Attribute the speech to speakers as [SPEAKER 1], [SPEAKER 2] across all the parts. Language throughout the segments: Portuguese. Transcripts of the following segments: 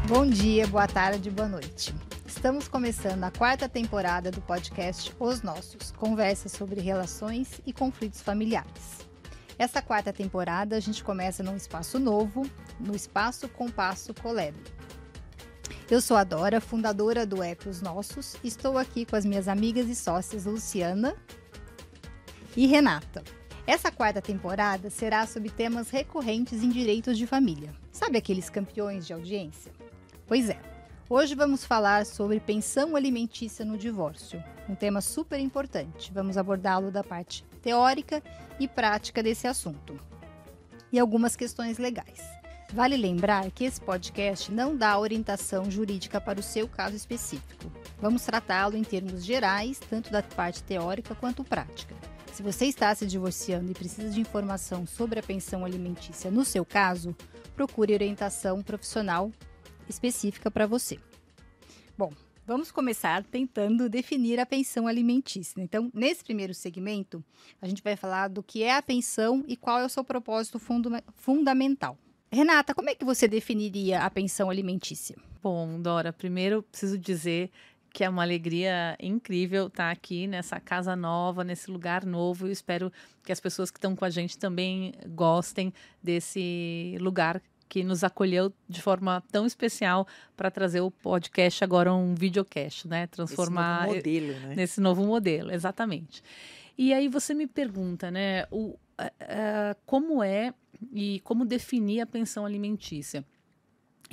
[SPEAKER 1] Bom dia, boa tarde, boa noite. Estamos começando a 4ª temporada do podcast Os Nossos, conversas sobre relações e conflitos familiares. Essa 4ª temporada a gente começa num espaço novo, no Espaço Compasso Colab. Eu sou a Dora, fundadora do app Os Nossos, e estou aqui com as minhas amigas e sócias Luciana e Renata. Essa 4ª temporada será sobre temas recorrentes em direitos de família. Sabe aqueles campeões de audiência? Pois é, hoje vamos falar sobre pensão alimentícia no divórcio, um tema super importante. Vamos abordá-lo da parte teórica e prática desse assunto, e algumas questões legais. Vale lembrar que esse podcast não dá orientação jurídica para o seu caso específico. Vamos tratá-lo em termos gerais, tanto da parte teórica quanto prática. Se você está se divorciando e precisa de informação sobre a pensão alimentícia no seu caso, procure orientação profissional específica para você. Bom, vamos começar tentando definir a pensão alimentícia. Então, nesse primeiro segmento, a gente vai falar do que é a pensão e qual é o seu propósito fundamental. Renata, como é que você definiria a pensão alimentícia?
[SPEAKER 2] Bom, Dora, primeiro preciso dizer que é uma alegria incrível estar aqui nessa casa nova, nesse lugar novo. Eu espero que as pessoas que estão com a gente também gostem desse lugar que nos acolheu de forma tão especial para trazer o podcast agora um videocast, né? Transformar nesse novo modelo, exatamente. E aí você me pergunta, né, como é e como definir a pensão alimentícia.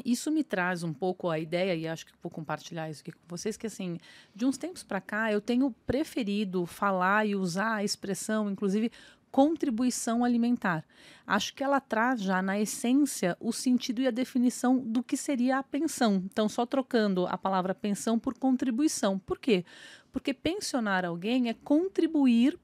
[SPEAKER 2] Isso me traz um pouco a ideia, e acho que vou compartilhar isso aqui com vocês, que assim, de uns tempos para cá, eu tenho preferido falar e usar a expressão, inclusive, contribuição alimentar. Acho que ela traz já na essência o sentido e a definição do que seria a pensão. Então, só trocando a palavra pensão por contribuição. Por quê? Porque pensionar alguém é contribuir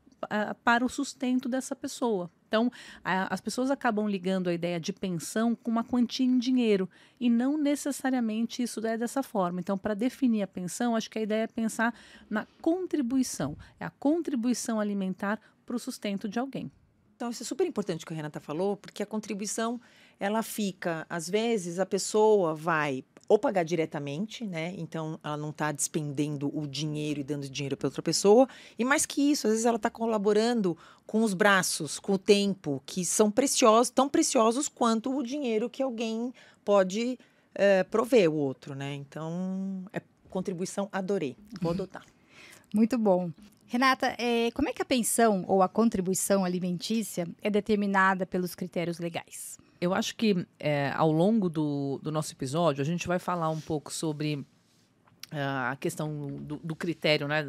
[SPEAKER 2] para o sustento dessa pessoa. Então, as pessoas acabam ligando a ideia de pensão com uma quantia em dinheiro, e não necessariamente isso é dessa forma. Então, para definir a pensão, acho que a ideia é pensar na contribuição, é a contribuição alimentar para o sustento de alguém.
[SPEAKER 3] Então, isso é super importante que a Renata falou, porque a contribuição, ela fica, às vezes, a pessoa vai ou pagar diretamente, né? Então, ela não está despendendo o dinheiro e dando dinheiro para outra pessoa. E mais que isso, às vezes ela está colaborando com os braços, com o tempo, que são preciosos, tão preciosos quanto o dinheiro que alguém pode prover o outro, né? Então, contribuição, adorei. Vou adotar.
[SPEAKER 1] Muito bom. Renata, como é que a pensão ou a contribuição alimentícia é determinada pelos critérios legais?
[SPEAKER 2] Eu acho que ao longo do nosso episódio, a gente vai falar um pouco sobre a questão do critério, né,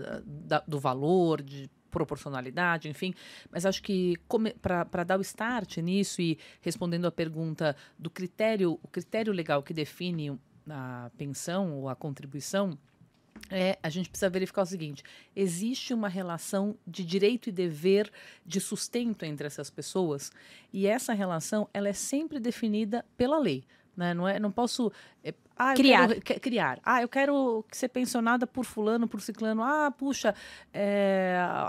[SPEAKER 2] do valor, de proporcionalidade, enfim. Mas acho que para dar o start nisso e respondendo a pergunta do critério, o critério legal que define a pensão ou a contribuição, a gente precisa verificar o seguinte: existe uma relação de direito e dever de sustento entre essas pessoas, e essa relação ela é sempre definida pela lei, né? Não posso criar. Eu quero ser pensionada por fulano, por ciclano. Puxa,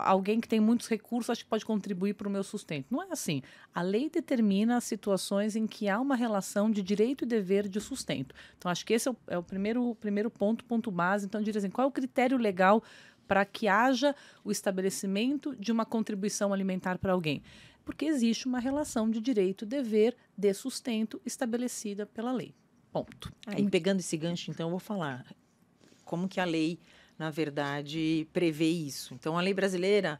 [SPEAKER 2] alguém que tem muitos recursos acho que pode contribuir para o meu sustento. Não é assim. A lei determina as situações em que há uma relação de direito e dever de sustento. Então, acho que esse é o primeiro ponto base. Então, eu diria assim, qual é o critério legal para que haja o estabelecimento de uma contribuição alimentar para alguém? Porque existe uma relação de direito e dever de sustento estabelecida pela lei. Ponto.
[SPEAKER 3] E pegando esse gancho, então, eu vou falar como que a lei, na verdade, prevê isso. Então, a lei brasileira,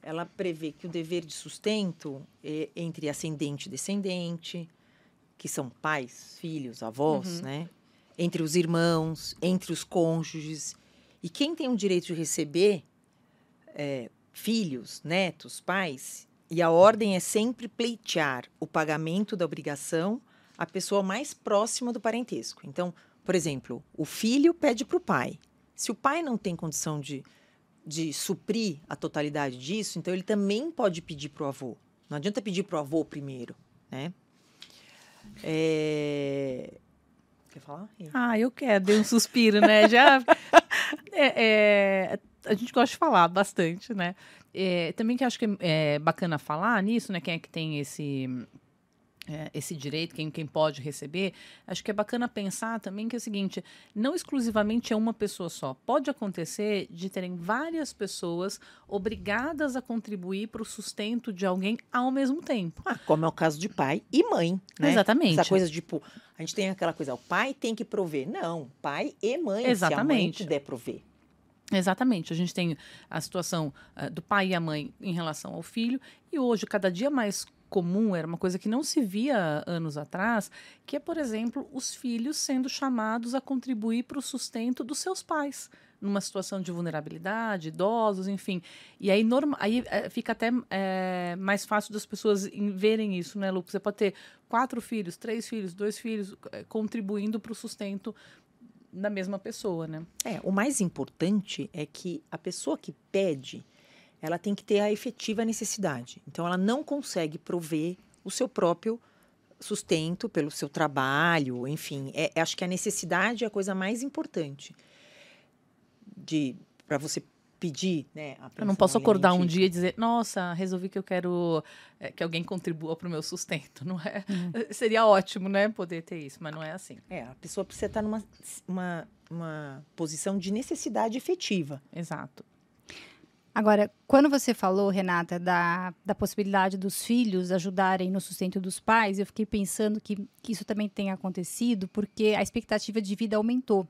[SPEAKER 3] ela prevê que o dever de sustento é entre ascendente e descendente, que são pais, filhos, avós, né? Entre os irmãos, entre os cônjuges. E quem tem o direito de receber filhos, netos, pais, e a ordem é sempre pleitear o pagamento da obrigação à pessoa mais próxima do parentesco. Então, por exemplo, o filho pede para o pai. Se o pai não tem condição de suprir a totalidade disso, então ele também pode pedir para o avô. Não adianta pedir para o avô primeiro, né? Quer falar?
[SPEAKER 2] Eu quero, dei um suspiro, né? Já a gente gosta de falar bastante, né? Também que acho que é bacana falar nisso, né? Quem é que tem esse direito, quem pode receber, acho que é bacana pensar também que é o seguinte, não exclusivamente é uma pessoa só. Pode acontecer de terem várias pessoas obrigadas a contribuir para o sustento de alguém ao mesmo tempo.
[SPEAKER 3] Como é o caso de pai e mãe, né?
[SPEAKER 2] Exatamente.
[SPEAKER 3] Essa coisa tipo, a gente tem aquela coisa, o pai tem que prover. Não, pai e mãe,
[SPEAKER 2] Exatamente.
[SPEAKER 3] se a mãe puder prover.
[SPEAKER 2] Exatamente. A gente tem a situação do pai e a mãe em relação ao filho, e hoje, cada dia mais comum, era uma coisa que não se via anos atrás, que é, por exemplo, os filhos sendo chamados a contribuir para o sustento dos seus pais, numa situação de vulnerabilidade, idosos, enfim. E aí, fica até mais fácil das pessoas verem isso, né, Lu? Você pode ter 4 filhos, 3 filhos, 2 filhos, contribuindo para o sustento da mesma pessoa, né?
[SPEAKER 3] O mais importante é que a pessoa que pede, ela tem que ter a efetiva necessidade. Então, ela não consegue prover o seu próprio sustento pelo seu trabalho, enfim. Acho que a necessidade é a coisa mais importante para você pedir, né?
[SPEAKER 2] Eu não posso acordar um dia e dizer, nossa, resolvi que eu quero que alguém contribua para o meu sustento. Não é? Seria ótimo, né, poder ter isso, mas não é assim.
[SPEAKER 3] A pessoa precisa estar numa posição de necessidade efetiva.
[SPEAKER 2] Exato.
[SPEAKER 1] Agora, quando você falou, Renata, da possibilidade dos filhos ajudarem no sustento dos pais, eu fiquei pensando que isso também tem acontecido porque a expectativa de vida aumentou,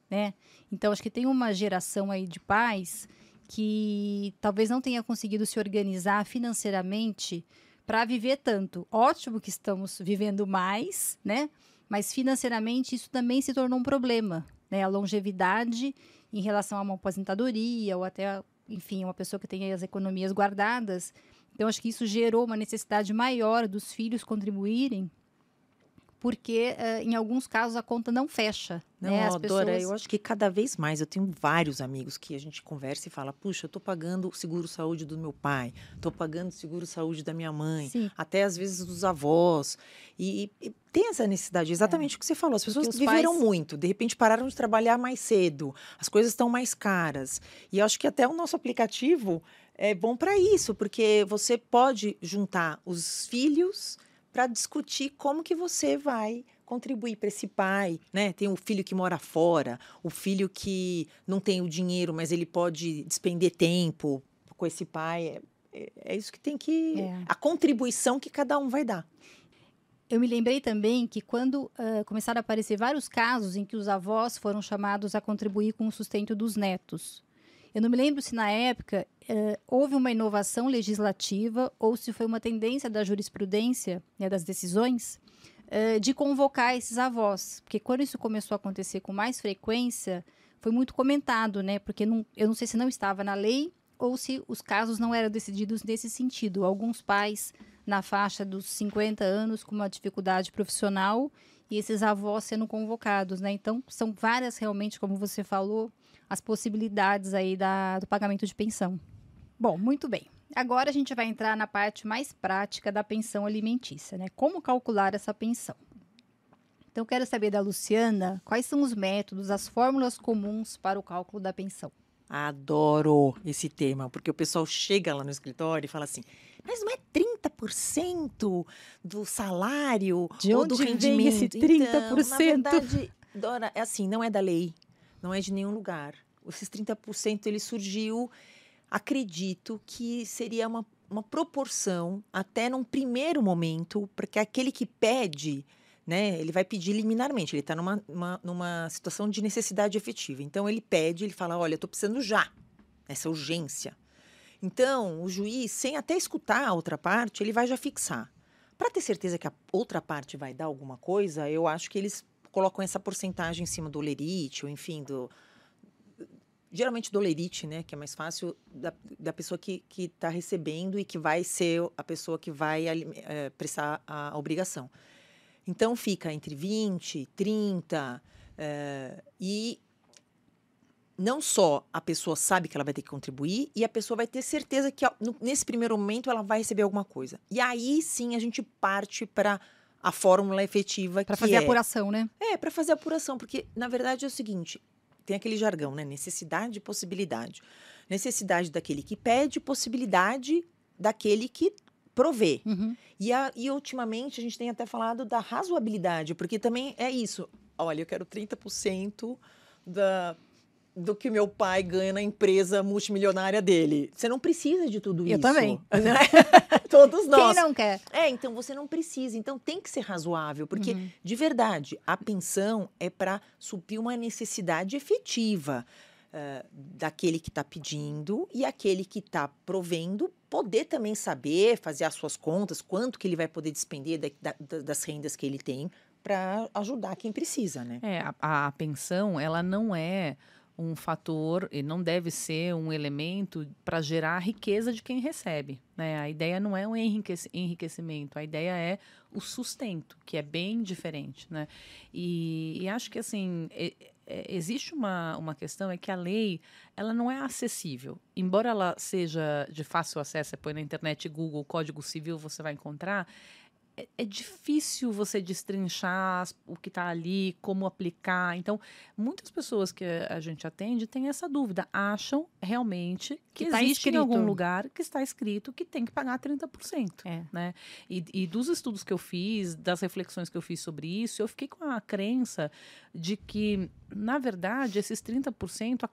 [SPEAKER 1] né? Então, acho que tem uma geração aí de pais que talvez não tenha conseguido se organizar financeiramente para viver tanto. Ótimo que estamos vivendo mais, né? Mas financeiramente isso também se tornou um problema, né? A longevidade em relação a uma aposentadoria ou até, enfim, uma pessoa que tem as economias guardadas. Então, acho que isso gerou uma necessidade maior dos filhos contribuírem, porque, em alguns casos, a conta não fecha.
[SPEAKER 3] Não,
[SPEAKER 1] né?
[SPEAKER 3] Dora, eu acho que cada vez mais, eu tenho vários amigos que a gente conversa e fala, puxa, eu estou pagando o seguro-saúde do meu pai, estou pagando o seguro-saúde da minha mãe,
[SPEAKER 1] Sim.
[SPEAKER 3] até às vezes dos avós. E tem essa necessidade, exatamente o que você falou. As pessoas viveram muito, de repente pararam de trabalhar mais cedo, as coisas estão mais caras. E eu acho que até o nosso aplicativo é bom para isso, porque você pode juntar os filhos para discutir como que você vai contribuir para esse pai, né? Tem o filho que mora fora, o filho que não tem o dinheiro, mas ele pode despender tempo com esse pai. É isso que tem que... A contribuição que cada um vai dar.
[SPEAKER 1] Eu me lembrei também que quando começaram a aparecer vários casos em que os avós foram chamados a contribuir com o sustento dos netos. Eu não me lembro se na época houve uma inovação legislativa ou se foi uma tendência da jurisprudência, né, das decisões, de convocar esses avós. Porque quando isso começou a acontecer com mais frequência, foi muito comentado, né? Porque eu não sei se não estava na lei ou se os casos não eram decididos nesse sentido. Alguns pais na faixa dos 50 anos com uma dificuldade profissional e esses avós sendo convocados, né? Então, são várias realmente, como você falou, as possibilidades aí do pagamento de pensão. Bom, muito bem. Agora a gente vai entrar na parte mais prática da pensão alimentícia, né? Como calcular essa pensão? Então, quero saber da Luciana, quais são os métodos, as fórmulas comuns para o cálculo da pensão?
[SPEAKER 3] Adoro esse tema, porque o pessoal chega lá no escritório e fala assim, mas não é 30% do salário ou do rendimento?
[SPEAKER 1] De onde vem esse 30%?
[SPEAKER 3] Então, na verdade, Dora, é assim, não é da lei, não é de nenhum lugar. Esses 30% ele surgiu, acredito que seria uma proporção, até num primeiro momento, porque aquele que pede, né, ele vai pedir liminarmente, ele está numa situação de necessidade efetiva. Então, ele pede, ele fala, olha, eu estou precisando já, essa urgência. Então, o juiz, sem até escutar a outra parte, ele vai já fixar. Para ter certeza que a outra parte vai dar alguma coisa, eu acho que eles colocam essa porcentagem em cima do olerite, ou enfim, geralmente do olerite, né, que é mais fácil da pessoa que está recebendo e que vai ser a pessoa que vai prestar a obrigação. Então, fica entre 20, 30, e não só a pessoa sabe que ela vai ter que contribuir, e a pessoa vai ter certeza que nesse primeiro momento ela vai receber alguma coisa. E aí, sim, a gente parte para a fórmula efetiva.
[SPEAKER 1] Para fazer a apuração, né?
[SPEAKER 3] Para fazer a apuração, porque, na verdade, é o seguinte, tem aquele jargão, né? Necessidade e possibilidade. Necessidade daquele que pede, possibilidade daquele que prover.
[SPEAKER 1] Uhum.
[SPEAKER 3] E ultimamente a gente tem até falado da razoabilidade, porque também é isso. Olha, eu quero 30% do que o meu pai ganha na empresa multimilionária dele. Você não precisa de tudo isso.
[SPEAKER 1] Eu também.
[SPEAKER 3] Né? Todos nós.
[SPEAKER 1] Quem não quer?
[SPEAKER 3] Então você não precisa. Então tem que ser razoável, porque, de verdade, a pensão é para suprir uma necessidade efetiva daquele que está pedindo e aquele que está provendo poder também saber, fazer as suas contas, quanto que ele vai poder despender das rendas que ele tem para ajudar quem precisa, né?
[SPEAKER 2] A pensão, ela não é um fator e não deve ser um elemento para gerar a riqueza de quem recebe, né? A ideia não é um enriquecimento, a ideia é o sustento, que é bem diferente, né? E acho que, assim, existe uma questão, é que a lei, ela não é acessível. Embora ela seja de fácil acesso, você põe na internet Google, Código Civil, você vai encontrar, é difícil você destrinchar o que está ali, como aplicar. Então, muitas pessoas que a gente atende têm essa dúvida, acham realmente que
[SPEAKER 1] tá
[SPEAKER 2] existe
[SPEAKER 1] escrito
[SPEAKER 2] em algum lugar que está escrito que tem que pagar 30%. Né? E dos estudos que eu fiz, das reflexões que eu fiz sobre isso, eu fiquei com a crença de que, na verdade, esses 30%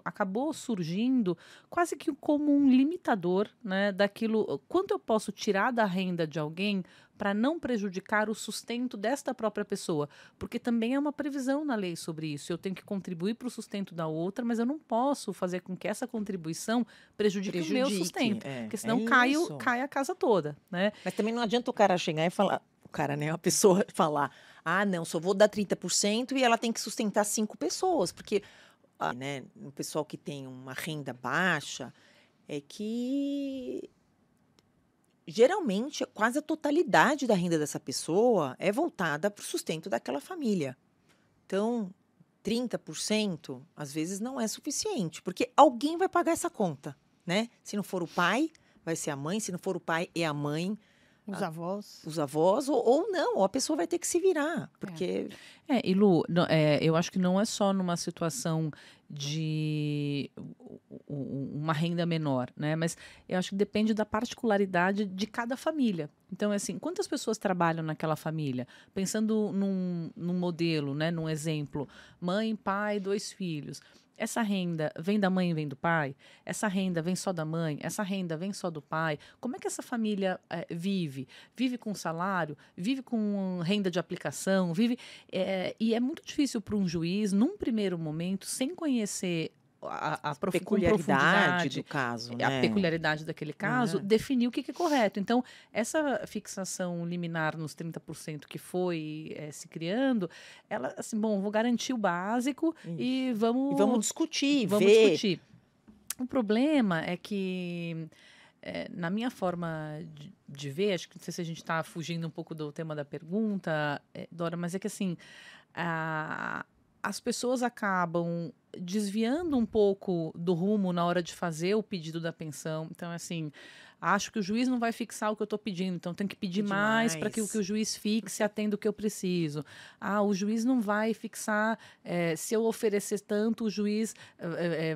[SPEAKER 2] acabou surgindo quase que como um limitador, né, daquilo, quanto eu posso tirar da renda de alguém para não prejudicar o sustento desta própria pessoa, porque também é uma previsão na lei sobre isso. Eu tenho que contribuir para o sustento da outra, mas eu não posso fazer com que essa contribuição prejudique o meu sustento, porque senão cai a casa toda, né?
[SPEAKER 3] Mas também não adianta o cara chegar e falar, a pessoa falar, não, só vou dar 30% e ela tem que sustentar 5 pessoas, porque né, o pessoal que tem uma renda baixa é que geralmente quase a totalidade da renda dessa pessoa é voltada para o sustento daquela família. Então, 30% às vezes não é suficiente, porque alguém vai pagar essa conta, né? Se não for o pai, vai ser a mãe, se não for o pai, é a mãe.
[SPEAKER 1] Os avós.
[SPEAKER 3] Os avós, ou não, ou a pessoa vai ter que se virar, porque...
[SPEAKER 2] E Lu, eu acho que não é só numa situação de uma renda menor, né? Mas eu acho que depende da particularidade de cada família. Então, assim, quantas pessoas trabalham naquela família? Pensando num modelo, né? Num exemplo, mãe, pai, 2 filhos. Essa renda vem da mãe e vem do pai? Essa renda vem só da mãe? Essa renda vem só do pai? Como é que essa família vive? Vive com salário? Vive com renda de aplicação? E é muito difícil para um juiz, num primeiro momento, sem conhecer a
[SPEAKER 3] peculiaridade do caso, né?
[SPEAKER 2] A peculiaridade daquele caso, definir o que é correto. Então, essa fixação liminar nos 30% que foi se criando, ela, assim, vou garantir o básico e vamos
[SPEAKER 3] discutir,
[SPEAKER 2] vamos
[SPEAKER 3] ver.
[SPEAKER 2] discutir. O problema é que, na minha forma de ver, acho que não sei se a gente está fugindo um pouco do tema da pergunta, Dora, mas é que, assim, as pessoas acabam desviando um pouco do rumo na hora de fazer o pedido da pensão. Então, assim, acho que o juiz não vai fixar o que eu estou pedindo, então tenho que pedir mais para que o juiz fixe atenda o que eu preciso. O juiz não vai fixar, se eu oferecer tanto, o juiz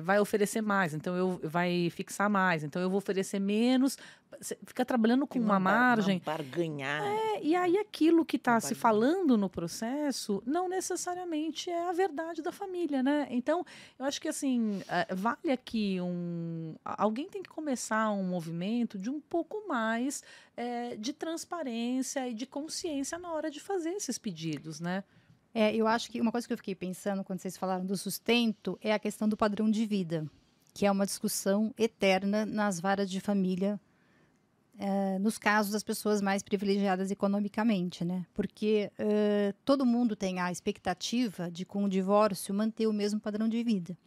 [SPEAKER 2] vai oferecer mais, então vai fixar mais, então eu vou oferecer menos. Você fica trabalhando com uma margem.
[SPEAKER 3] Uma barganhar.
[SPEAKER 2] E aí aquilo que está se falando no processo não necessariamente é a verdade da família, né? Então, eu acho que, assim, vale aqui alguém tem que começar um movimento de um pouco mais de transparência e de consciência na hora de fazer esses pedidos, né?
[SPEAKER 1] Eu acho que uma coisa que eu fiquei pensando quando vocês falaram do sustento é a questão do padrão de vida, que é uma discussão eterna nas varas de família, nos casos das pessoas mais privilegiadas economicamente, né? Porque todo mundo tem a expectativa de, com o divórcio, manter o mesmo padrão de vida.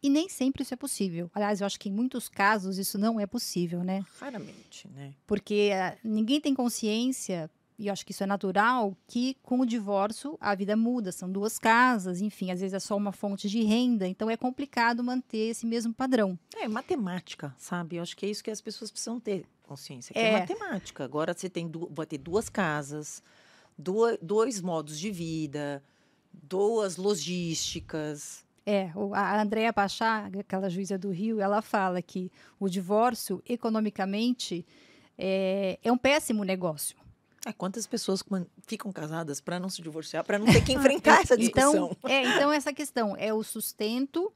[SPEAKER 1] E nem sempre isso é possível. Aliás, eu acho que em muitos casos isso não é possível, né?
[SPEAKER 3] Raramente, né?
[SPEAKER 1] Porque ninguém tem consciência, e eu acho que isso é natural, que com o divórcio a vida muda. São 2 casas, enfim, às vezes é só uma fonte de renda. Então é complicado manter esse mesmo padrão.
[SPEAKER 3] É matemática, sabe? Eu acho que é isso que as pessoas precisam ter consciência, que é matemática. Agora você vai ter 2 casas, 2 modos de vida, 2 logísticas.
[SPEAKER 1] A Andréa Pachá, aquela juíza do Rio, ela fala que o divórcio, economicamente, é um péssimo negócio.
[SPEAKER 3] Quantas pessoas ficam casadas para não se divorciar, para não ter que enfrentar essa discussão?
[SPEAKER 1] Então essa questão é o sustento.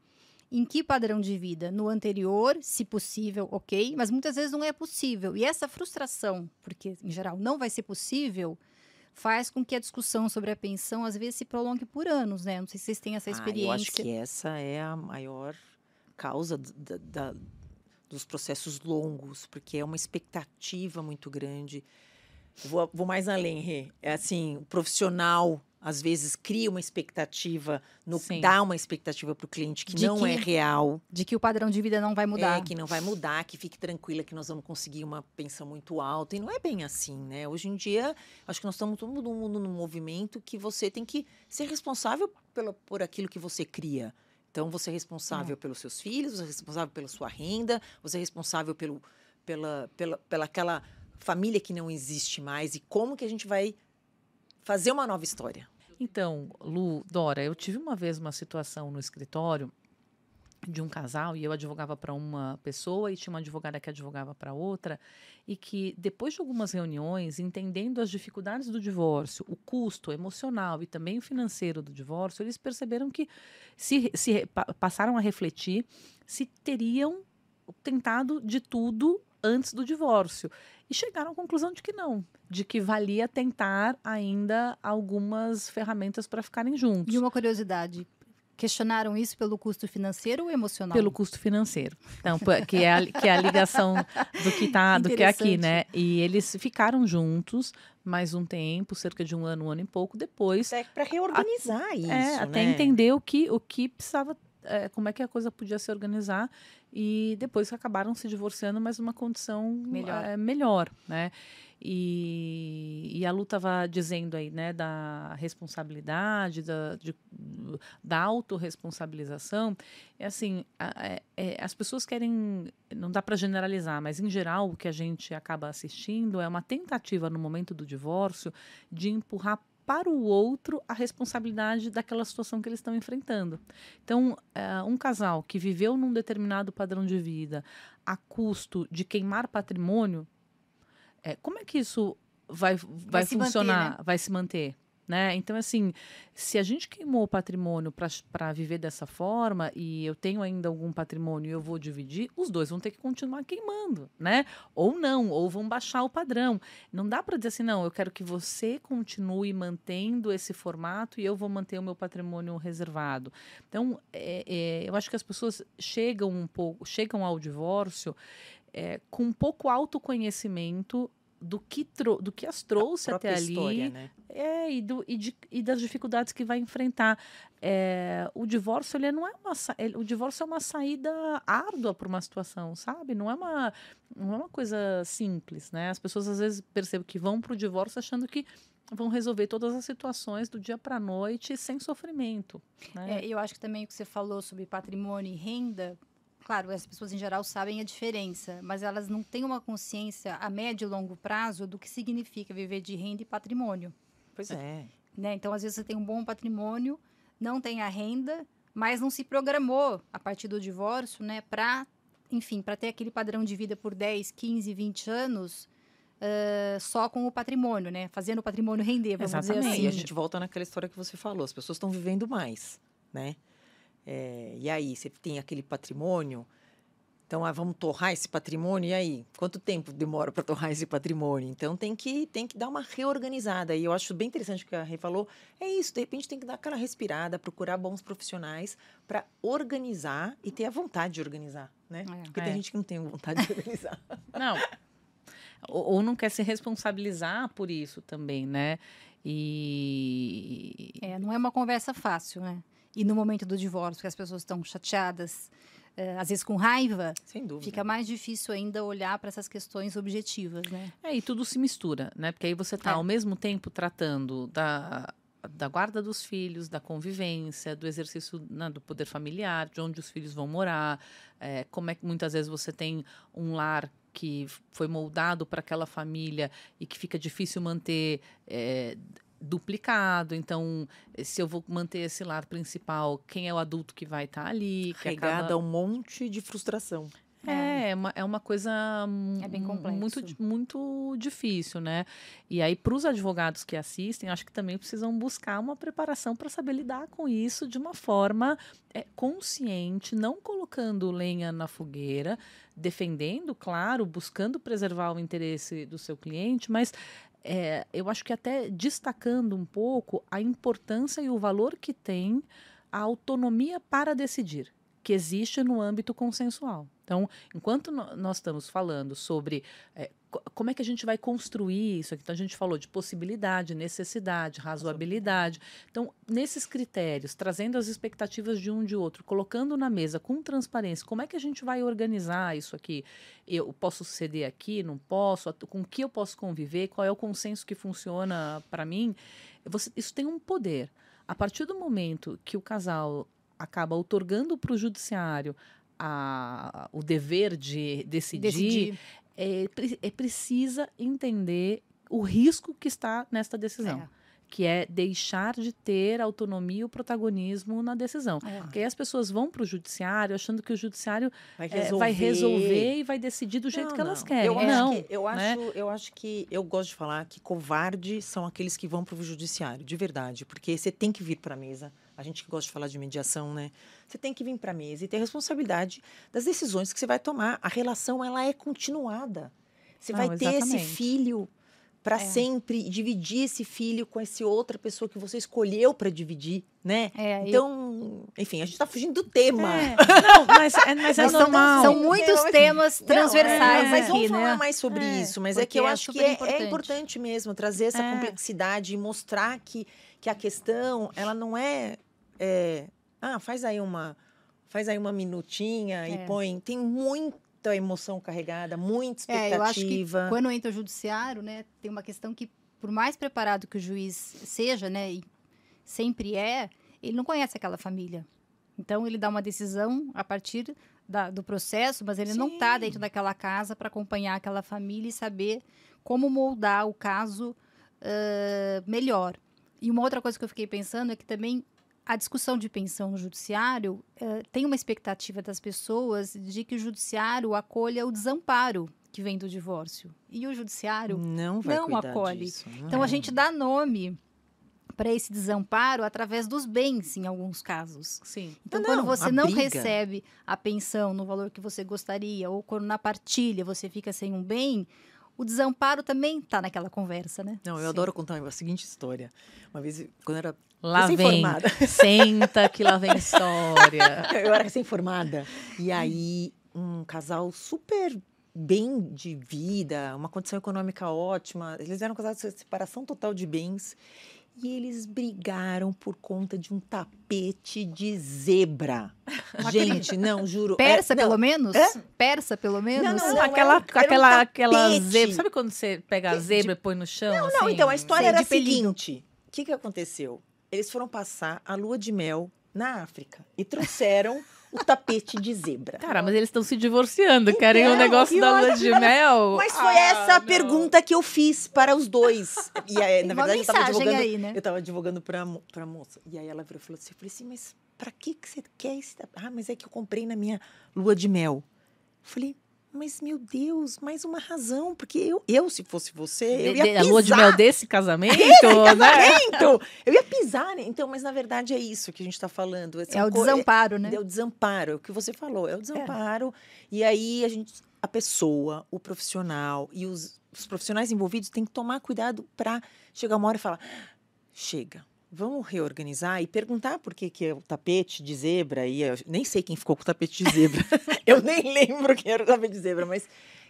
[SPEAKER 1] Em que padrão de vida? No anterior, se possível, ok, mas muitas vezes não é possível. E essa frustração, porque em geral não vai ser possível, faz com que a discussão sobre a pensão às vezes se prolongue por anos, né? Não sei se vocês têm essa experiência.
[SPEAKER 3] Eu acho que essa é a maior causa dos processos longos, porque é uma expectativa muito grande. Vou mais além, Rê. É assim, o profissional às vezes cria uma expectativa, dá uma expectativa para o cliente que não é real.
[SPEAKER 1] De que o padrão de vida não vai mudar.
[SPEAKER 3] Que não vai mudar, que fique tranquila que nós vamos conseguir uma pensão muito alta. E não é bem assim, né? Hoje em dia, acho que nós estamos todo mundo num movimento que você tem que ser responsável por aquilo que você cria. Então, você é responsável pelos seus filhos, você é responsável pela sua renda, você é responsável pela aquela família que não existe mais. E como que a gente vai fazer uma nova história?
[SPEAKER 2] Então, Lu, Dora, eu tive uma vez uma situação no escritório de um casal e eu advogava para uma pessoa e tinha uma advogada que advogava para outra e que depois de algumas reuniões, entendendo as dificuldades do divórcio, o custo emocional e também o financeiro do divórcio, eles perceberam que passaram a refletir se teriam tentado de tudo antes do divórcio. E chegaram à conclusão de que não, de que valia tentar ainda algumas ferramentas para ficarem juntos.
[SPEAKER 1] E uma curiosidade, questionaram isso pelo custo financeiro ou emocional?
[SPEAKER 2] Pelo custo financeiro. Então, que é a ligação do que é aqui, né? E eles ficaram juntos mais um tempo, cerca de um ano e pouco depois.
[SPEAKER 3] Para reorganizar isso,
[SPEAKER 2] até entender o que precisava, como é que a coisa podia se organizar. E depois acabaram se divorciando, mas numa condição melhor, né? E a Lu estava dizendo aí, né, da responsabilidade, da autorresponsabilização. É assim, as pessoas querem, não dá para generalizar, mas em geral o que a gente acaba assistindo é uma tentativa no momento do divórcio de empurrar para o outro a responsabilidade daquela situação que eles estão enfrentando. Então, um casal que viveu num determinado padrão de vida a custo de queimar patrimônio, como é que isso vai funcionar, manter, né? Vai se manter? Né? Então, assim, se a gente queimou o patrimônio para viver dessa forma e eu tenho ainda algum patrimônio e eu vou dividir, os dois vão ter que continuar queimando, né? Ou não, ou vão baixar o padrão. Não dá para dizer assim, não, eu quero que você continue mantendo esse formato e eu vou manter o meu patrimônio reservado. Então, eu acho que as pessoas chegam ao divórcio com um pouco autoconhecimento do que as trouxe até ali,
[SPEAKER 3] história, né?
[SPEAKER 2] E das dificuldades que vai enfrentar. O divórcio o divórcio é uma saída árdua para uma situação, sabe? Não é uma coisa simples, né? As pessoas às vezes percebem que vão para o divórcio achando que vão resolver todas as situações do dia para a noite sem sofrimento, né?
[SPEAKER 1] Eu acho que também o que você falou sobre patrimônio e renda. Claro, as pessoas em geral sabem a diferença, mas elas não têm uma consciência a médio e longo prazo do que significa viver de renda e patrimônio.
[SPEAKER 3] Pois é.
[SPEAKER 1] Né? Então, às vezes, você tem um bom patrimônio, não tem a renda, mas não se programou a partir do divórcio, né, para ter aquele padrão de vida por 10, 15, 20 anos só com o patrimônio, né? Fazendo o patrimônio render, vamos dizer assim.
[SPEAKER 3] E a gente volta naquela história que você falou, as pessoas estão vivendo mais, né? E aí, você tem aquele patrimônio, então vamos torrar esse patrimônio, e aí? Quanto tempo demora para torrar esse patrimônio? Então, tem que dar uma reorganizada. E eu acho bem interessante o que a Rê falou, isso, de repente tem que dar aquela respirada, procurar bons profissionais para organizar e ter a vontade de organizar, né? Porque tem gente que não tem vontade de organizar.
[SPEAKER 2] Não. Ou não quer se responsabilizar por isso também, né?
[SPEAKER 1] Não é uma conversa fácil, né? E no momento do divórcio, que as pessoas estão chateadas, às vezes com raiva,
[SPEAKER 3] sem dúvida,
[SPEAKER 1] fica mais difícil ainda olhar para essas questões objetivas, né?
[SPEAKER 2] E tudo se mistura, né? Porque aí você está ao mesmo tempo tratando da guarda dos filhos, da convivência, do exercício, né, do poder familiar, de onde os filhos vão morar, como é que muitas vezes você tem um lar que foi moldado para aquela família e que fica difícil manter duplicado. Então, se eu vou manter esse lar principal, quem é o adulto que vai estar ali?
[SPEAKER 3] Regada a um monte de frustração.
[SPEAKER 2] É uma coisa
[SPEAKER 1] É bem complexo.
[SPEAKER 2] muito difícil, né? E aí, para os advogados que assistem, acho que também precisam buscar uma preparação para saber lidar com isso de uma forma consciente, não colocando lenha na fogueira, defendendo, claro, buscando preservar o interesse do seu cliente, mas eu acho que até destacando um pouco a importância e o valor que tem a autonomia para decidir, que existe no âmbito consensual. Então, enquanto nós estamos falando sobre como é que a gente vai construir isso aqui, então a gente falou de possibilidade, necessidade, razoabilidade. Então, nesses critérios, trazendo as expectativas de um de outro, colocando na mesa com transparência, como é que a gente vai organizar isso aqui? Eu posso ceder aqui, não posso? Com o que eu posso conviver? Qual é o consenso que funciona para mim? Isso tem um poder. A partir do momento que o casal acaba outorgando para o judiciário o dever de decidir. Precisa entender o risco que está nesta decisão, que é deixar de ter autonomia e o protagonismo na decisão. Porque aí as pessoas vão para o judiciário achando que o judiciário vai resolver e vai decidir do jeito que elas querem.
[SPEAKER 3] Eu acho que eu gosto de falar que covardes são aqueles que vão para o judiciário, de verdade, porque você tem que vir para a mesa. A gente que gosta de falar de mediação, né? Você tem que vir para a mesa e ter responsabilidade das decisões que você vai tomar. A relação, ela é continuada. Você vai ter esse filho para sempre, dividir esse filho com essa outra pessoa que você escolheu para dividir, né? Então, enfim, a gente está fugindo do tema.
[SPEAKER 2] Não, mas é normal.
[SPEAKER 1] São muitos temas transversais
[SPEAKER 3] mas
[SPEAKER 1] aqui,
[SPEAKER 3] vamos
[SPEAKER 1] né?
[SPEAKER 3] falar mais sobre isso. Mas é que eu acho que é importante mesmo trazer essa complexidade e mostrar que a questão, ela não faz aí uma minutinha e põe. Tem muita emoção carregada, muita expectativa.
[SPEAKER 1] Eu acho que quando entra o judiciário, né, tem uma questão que, por mais preparado que o juiz seja, né, e sempre ele não conhece aquela família. Então, ele dá uma decisão a partir do processo, mas ele não está dentro daquela casa para acompanhar aquela família e saber como moldar o caso melhor. E uma outra coisa que eu fiquei pensando é que também a discussão de pensão no judiciário tem uma expectativa das pessoas de que o judiciário acolha o desamparo que vem do divórcio. E o judiciário não acolhe.
[SPEAKER 3] Disso,
[SPEAKER 1] então, a gente dá nome para esse desamparo através dos bens, em alguns casos.
[SPEAKER 2] Sim.
[SPEAKER 1] Então, quando você não recebe a pensão no valor que você gostaria, ou quando na partilha você fica sem um bem, o desamparo também está naquela conversa, né?
[SPEAKER 3] Não, eu adoro contar a seguinte história. Uma vez, quando eu era
[SPEAKER 2] Lá vem, senta que lá vem história.
[SPEAKER 3] Eu era recém-formada. E aí, um casal super bem de vida, uma condição econômica ótima. Eles eram casados de separação total de bens. E eles brigaram por conta de um tapete de zebra. Gente, não, juro.
[SPEAKER 1] Persa, pelo menos? Persa, pelo menos?
[SPEAKER 3] Não,
[SPEAKER 2] aquela zebra. Sabe quando você pega a zebra e põe no chão?
[SPEAKER 3] Não, então a história era a seguinte. O que aconteceu? Eles foram passar a lua de mel na África e trouxeram o tapete de zebra.
[SPEAKER 2] Cara, mas eles estão se divorciando, querem um negócio da lua de mel.
[SPEAKER 3] Mas foi essa a pergunta que eu fiz para os dois. E aí, na verdade, eu estava advogando para a moça. E aí ela virou e falou assim, eu falei assim, mas para que você quer esse tapete? Ah, mas é que eu comprei na minha lua de mel. Eu falei, mas, meu Deus, mais uma razão, porque eu se fosse você, eu ia pisar.
[SPEAKER 2] A lua de mel desse casamento,
[SPEAKER 3] casamento! Eu ia pisar, né? Então, mas na verdade é isso que a gente está falando.
[SPEAKER 1] É o desamparo, né?
[SPEAKER 3] É o desamparo, o que você falou, é o desamparo. E aí a pessoa, o profissional e os profissionais envolvidos têm que tomar cuidado para chegar uma hora e falar, chega. Vamos reorganizar e perguntar por que é o tapete de zebra. E eu nem sei quem ficou com o tapete de zebra. Eu nem lembro quem era o tapete de zebra, mas...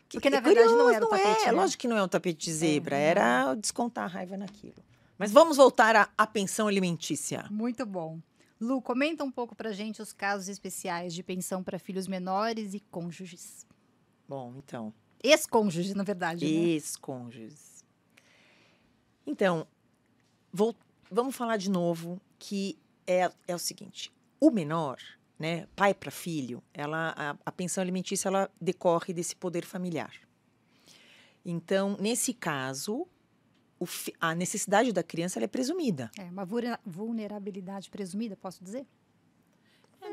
[SPEAKER 1] Porque, na verdade, não era o tapete, né?
[SPEAKER 3] Lógico que não é um tapete de zebra. Era descontar a raiva naquilo. Mas vamos voltar à pensão alimentícia.
[SPEAKER 1] Muito bom. Lu, comenta um pouco pra gente os casos especiais de pensão para filhos menores e cônjuges.
[SPEAKER 3] Bom, então...
[SPEAKER 1] Ex-cônjuges, na verdade, né?
[SPEAKER 3] Ex-cônjuges. Então, vamos falar de novo que é o seguinte, o menor, né, pai para filho, a pensão alimentícia ela decorre desse poder familiar. Então, nesse caso, a necessidade da criança ela é presumida.
[SPEAKER 1] É uma vulnerabilidade presumida, posso dizer?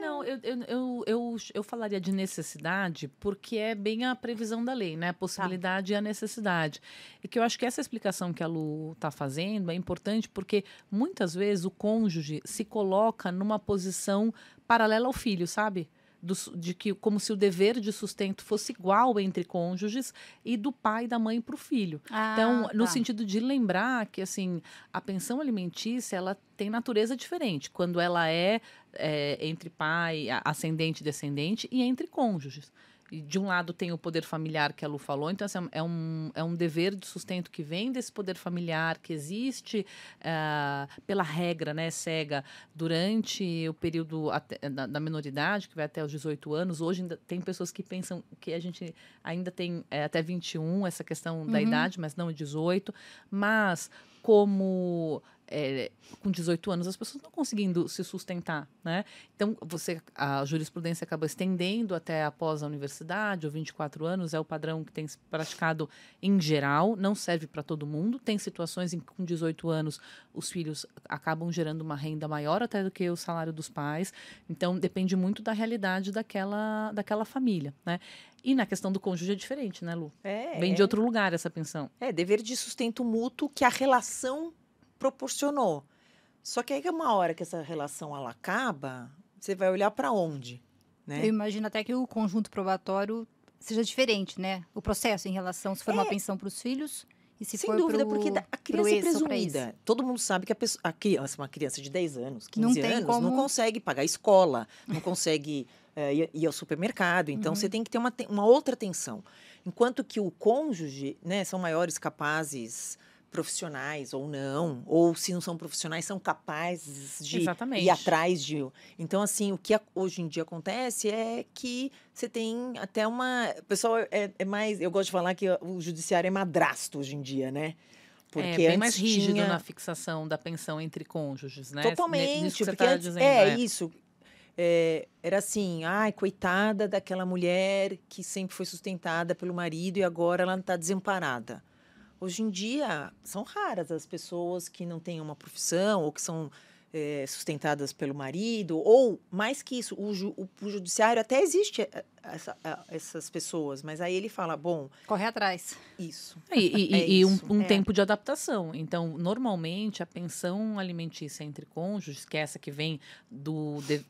[SPEAKER 2] Não, eu falaria de necessidade porque é bem a previsão da lei, né? A possibilidade e a necessidade. E que eu acho que essa explicação que a Lu está fazendo é importante porque muitas vezes o cônjuge se coloca numa posição paralela ao filho, sabe? De que como se o dever de sustento fosse igual entre cônjuges e do pai e da mãe para o filho. Então, no sentido de lembrar que assim a pensão alimentícia ela tem natureza diferente quando ela é entre pai, ascendente e descendente e entre cônjuges. E de um lado tem o poder familiar que a Lu falou, então assim, é um dever de sustento que vem desse poder familiar, que existe pela regra, né, cega, durante o período da menoridade, que vai até os 18 anos. Hoje ainda tem pessoas que pensam que a gente ainda tem até 21, essa questão da idade, mas não 18. Mas como com 18 anos as pessoas não conseguindo se sustentar, né? Então, a jurisprudência acaba estendendo até após a universidade, ou 24 anos, é o padrão que tem se praticado em geral, não serve para todo mundo. Tem situações em que com 18 anos os filhos acabam gerando uma renda maior até do que o salário dos pais. Então, depende muito da realidade daquela família, né? E na questão do cônjuge é diferente, né, Lu? Vem de outro lugar essa pensão.
[SPEAKER 3] Dever de sustento mútuo que a relação proporcionou. Só que aí que uma hora que essa relação ela acaba, você vai olhar para onde, né?
[SPEAKER 1] Eu imagino até que o conjunto probatório seja diferente, né? O processo em relação se for uma pensão para os filhos e se
[SPEAKER 3] sem
[SPEAKER 1] for
[SPEAKER 3] dúvida, porque a criança é
[SPEAKER 1] presumida.
[SPEAKER 3] presumida. Todo mundo sabe que a criança, uma criança de 10 anos, 15
[SPEAKER 1] Não tem
[SPEAKER 3] anos,
[SPEAKER 1] como...
[SPEAKER 3] não consegue pagar escola, não consegue ir ao supermercado. Então, você tem que ter uma outra atenção. Enquanto que o cônjuge, né, são maiores capazes profissionais ou não, ou se não são profissionais, são capazes de ir atrás de... Então, assim, o que hoje em dia acontece é que você tem até uma... O pessoal é mais... Eu gosto de falar que o judiciário é madrasto hoje em dia, né?
[SPEAKER 2] Porque bem mais rígido na fixação da pensão entre cônjuges, né?
[SPEAKER 3] Totalmente, porque
[SPEAKER 2] tá
[SPEAKER 3] antes,
[SPEAKER 2] dizendo,
[SPEAKER 3] isso... era assim, ai, coitada daquela mulher que sempre foi sustentada pelo marido e agora ela está desamparada. Hoje em dia, são raras as pessoas que não têm uma profissão ou que são sustentadas pelo marido, ou, mais que isso, o judiciário até existe essas pessoas, mas aí ele fala, bom...
[SPEAKER 1] Corre atrás.
[SPEAKER 3] Isso.
[SPEAKER 2] E um tempo de adaptação. Então, normalmente, a pensão alimentícia entre cônjuges, que é essa que vem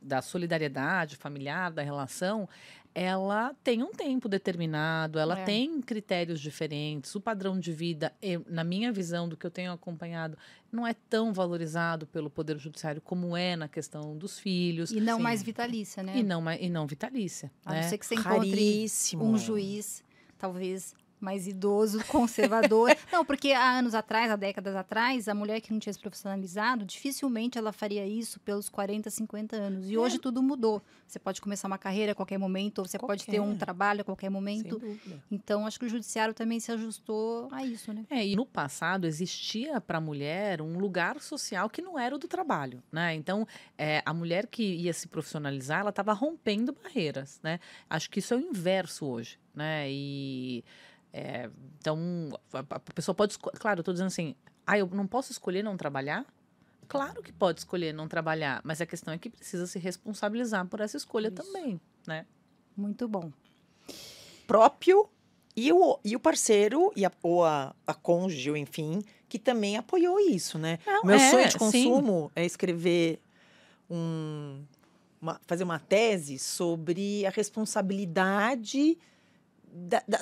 [SPEAKER 2] da solidariedade familiar, da relação, ela tem um tempo determinado, ela tem critérios diferentes. O padrão de vida, na minha visão, do que eu tenho acompanhado, não é tão valorizado pelo Poder Judiciário como é na questão dos filhos.
[SPEAKER 1] E não mais vitalícia, né?
[SPEAKER 2] E não vitalícia.
[SPEAKER 1] A não ser que você encontre um juiz, talvez... mais idoso, conservador. Não, porque há anos atrás, há décadas atrás, a mulher que não tinha se profissionalizado, dificilmente ela faria isso pelos 40, 50 anos. E hoje tudo mudou. Você pode começar uma carreira a qualquer momento, ou você pode ter um trabalho a qualquer momento.
[SPEAKER 3] Sem dúvida.
[SPEAKER 1] Então, acho que o judiciário também se ajustou a isso, né?
[SPEAKER 2] E no passado existia para a mulher um lugar social que não era o do trabalho, né? Então, a mulher que ia se profissionalizar, ela estava rompendo barreiras, né? Acho que isso é o inverso hoje, né? Então, a pessoa pode... Claro, eu estou dizendo assim, eu não posso escolher não trabalhar? Claro que pode escolher não trabalhar, mas a questão é que precisa se responsabilizar por essa escolha também, né?
[SPEAKER 1] Muito bom.
[SPEAKER 3] Próprio e o parceiro, ou a cônjuge, enfim, que também apoiou isso, né? O meu sonho de consumo é escrever fazer uma tese sobre a responsabilidade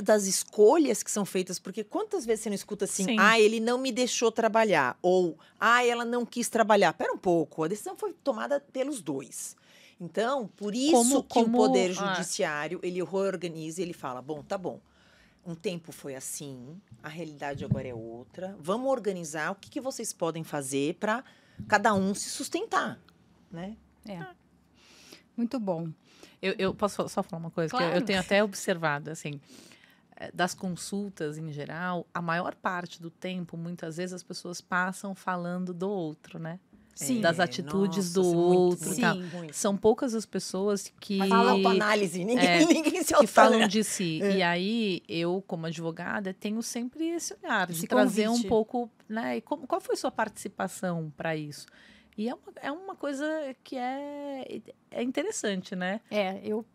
[SPEAKER 3] das escolhas que são feitas, porque quantas vezes você não escuta assim, ele não me deixou trabalhar, ou, ela não quis trabalhar. Pera um pouco, a decisão foi tomada pelos dois. Então, por isso que o Poder Judiciário, ele reorganiza e ele fala, bom, tá bom, um tempo foi assim, a realidade agora é outra, vamos organizar o que vocês podem fazer para cada um se sustentar, né?
[SPEAKER 1] Muito bom.
[SPEAKER 2] Eu posso só falar uma coisa?
[SPEAKER 1] Claro.
[SPEAKER 2] Que eu tenho até observado, assim, das consultas em geral, a maior parte do tempo, muitas vezes, as pessoas passam falando do outro, né?
[SPEAKER 1] Sim.
[SPEAKER 2] Das atitudes do outro.
[SPEAKER 1] Sim.
[SPEAKER 2] Muito. São poucas as pessoas que...
[SPEAKER 3] Fala autoanálise, ninguém se autoanálise.
[SPEAKER 2] Que falam de si. E aí, eu, como advogada, tenho sempre esse olhar de trazer um pouco, né? E qual foi sua participação para isso? E é uma coisa que é interessante, né?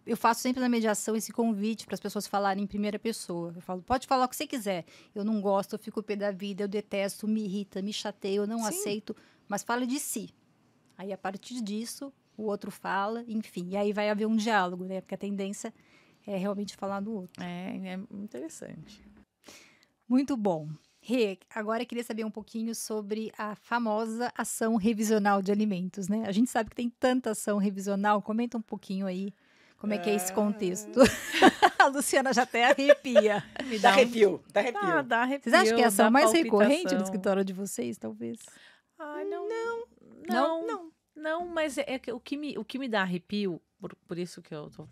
[SPEAKER 1] Eu faço sempre na mediação esse convite para as pessoas falarem em primeira pessoa. Eu falo, pode falar o que você quiser. Eu não gosto, eu fico pé da vida, eu detesto, me irrita, me chateia, eu não aceito, mas fala de si. Aí, a partir disso, o outro fala, enfim. E aí vai haver um diálogo, né? Porque a tendência é realmente falar do outro.
[SPEAKER 2] É interessante.
[SPEAKER 1] Muito bom. Rê, agora eu queria saber um pouquinho sobre a famosa ação revisional de alimentos, né? A gente sabe que tem tanta ação revisional. Comenta um pouquinho aí como é que é esse contexto. A Luciana já até arrepia.
[SPEAKER 3] Me dá arrepio. Dá arrepio.
[SPEAKER 2] Dá arrepio.
[SPEAKER 1] Vocês acham que é a ação mais
[SPEAKER 2] palpitação.
[SPEAKER 1] recorrente no escritório de vocês, talvez?
[SPEAKER 2] Ai,
[SPEAKER 1] Não?
[SPEAKER 2] Não, mas é que o que me dá arrepio, por isso que eu tô